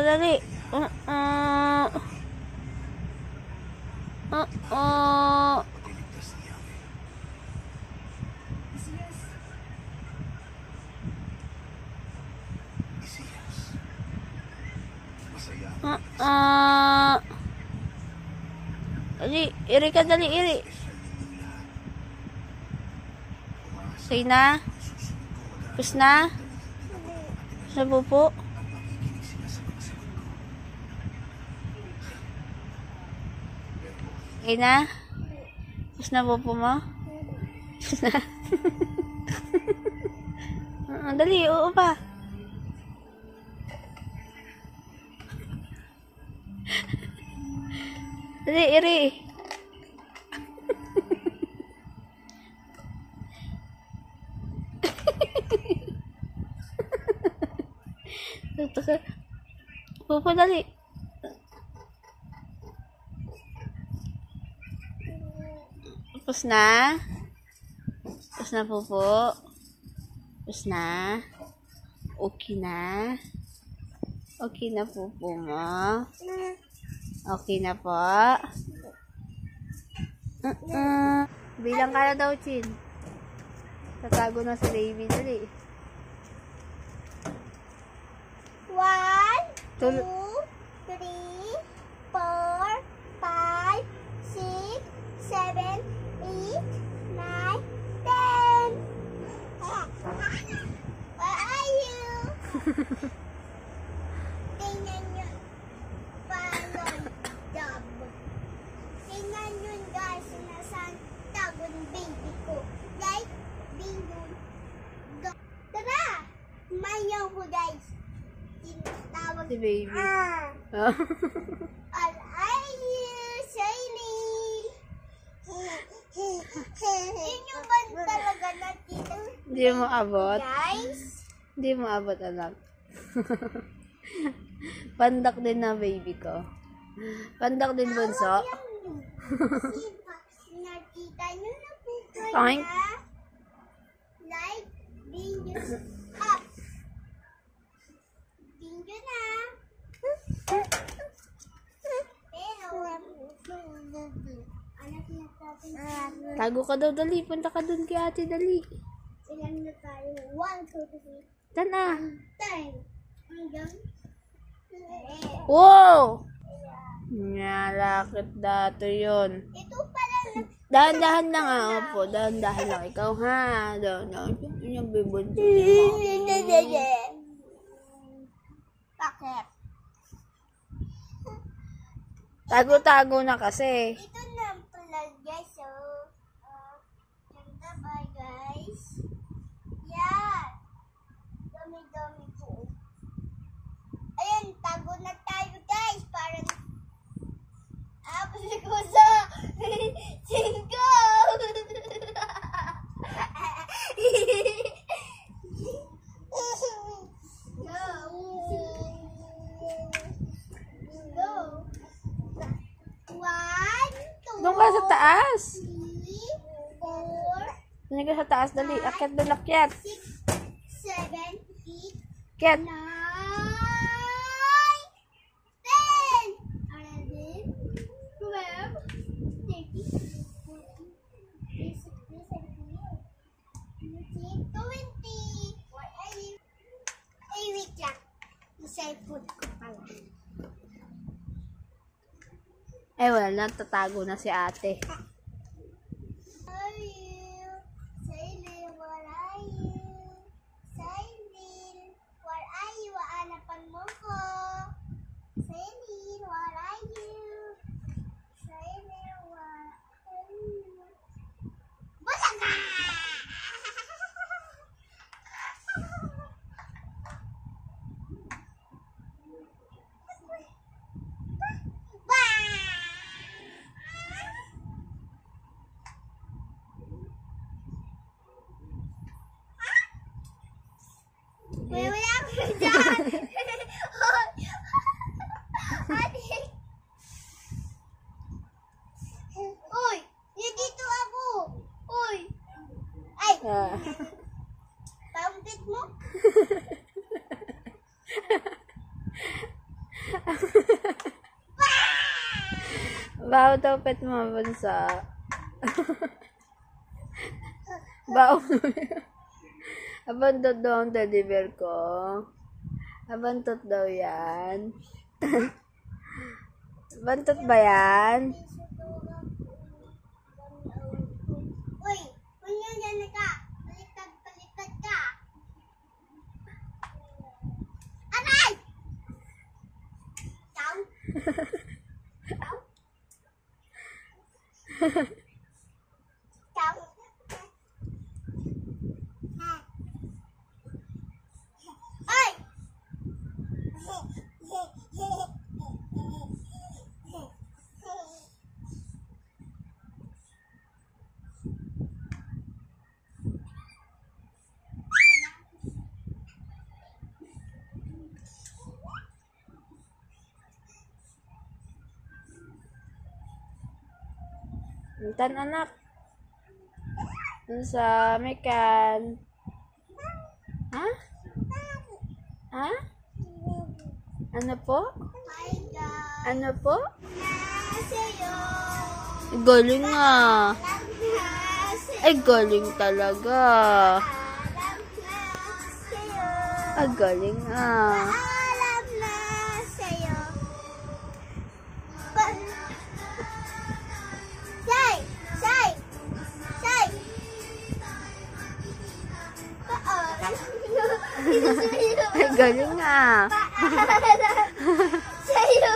dali. Dali, iri ka, dali, iri. Say na. Pus na. Pus na pupo. Say na. Pus na pupo mo. Pus na. Dali, oo pa. Dali, iri. Pupo, dali. Tapos na. Tapos na, pupo. Tapos na. Okay na. Okay na, pupo mo. Okay na po. Bilang ka na daw, Chin. Tatago na si baby, dali. 1, 2, 3, 4, 5, 6, 7, 8, 9, 10. Where are you? Tingnan nyo. Paano dab? Tingnan nyo guys. Nasaan tagon baby ko. Like, bingon. Tara! Mayaw ko guys. Tinatawag. Si baby. Where are you, Shailene? Inyo ba talaga nakita? Hindi mo abot. Guys? Hindi mo abot, anak. Pandak din na baby ko. Pandak din bunso. Nakita nyo na po Oink. kaya. Like, videos up. Video na. Anak na natin. Tago ka daw, dali. Punta ka dun kay ate, dali. Ilan na tayo? 1, 2, 3, Tana. 10. Hanggang. Wow! Nalakit dato yun. Ito pala na. Dahan-dahan lang opo. Dahan-dahan lang. Ikaw ha. Dahan-dahan. Yung bibunso niya. Bakit? Tago-tago na kasi. Ito na pala guys. So, ganda ba guys? Yan. Dami-dami po. Ayan, tago na tayo guys. Parang Pusikusa! Cinco! Go! 1, 2, Doon ka sa taas. 3, 4, Doon ka sa taas. Dali. Akyat doon, akyat. 6, 7, 8, Akyat. 9, 10. 11, 12, 13, 14, 15, 16, 17, 18, 20. What are you? Ay, wait lang. Cellphone ko pala. Eh, wala na. Tatago na si ate. Are you? Sailin, where are you? Sailin, where are you? Hanapan mo ko. Sailin, where are you? Sailin, where are you? Bulaga! May wala ko dyan! Uy! Dito ako! Uy! Ay! Pangpit mo? Baho daw pet mo, bunso. Baho. Abantot daw ang teddy bear ko. Abantot daw yan. Bantot ba yan? Uy, kung yan ka, palipat ka. Aray! Down. Down. Down. Ay! Intan anak. Sa mekan. Ha? Ha? Ano po? Hi guys. Ano po? Nasa'yo. Galing nga. Nasa'yo. Ay, galing talaga. Alam nasa'yo. Ay, galing nga. Alam nasa'yo. Say! Say! Say! Ay, galing nga. Paalam sa'yo.